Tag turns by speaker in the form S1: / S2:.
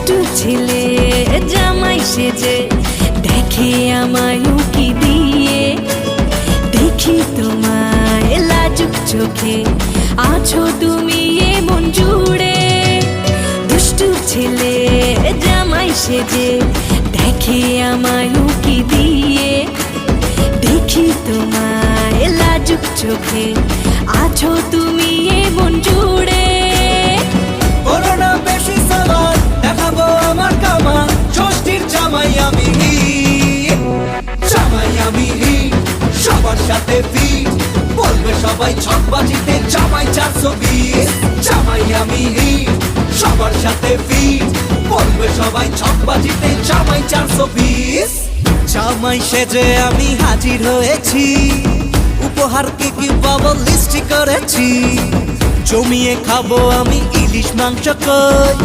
S1: দুষ্টু ছেলে জামাই সেজে দেখে আমায় উকি দিয়ে, দেখি তোমায় লাজুক চোখে আছো তুমি এমন জুড়ে। দুষ্টু ছেলে জামাই সেজে দেখে আমায় উকি দিয়ে, দেখি তোমায় লাজুক চোখে আছো তুমি এমন জুড়ে।
S2: করোনা বেশি সালাদ দেখাবো আমার কামান, ষষ্ঠীর জামাই আমি সবার সাথে ফিট, বলবে সবাই ছকবাজিতে জামাই 420। জামাই আমি সবার সাথে ফিট, বলবে সবাই ছকবাজিতে জামাই 420। জামাই সেজে আমি হাজির হয়েছি, উপহার কি কি পাবো লিস্ট করেছি, জমিয়ে খাবো আমি ইলিশ মাংস কই।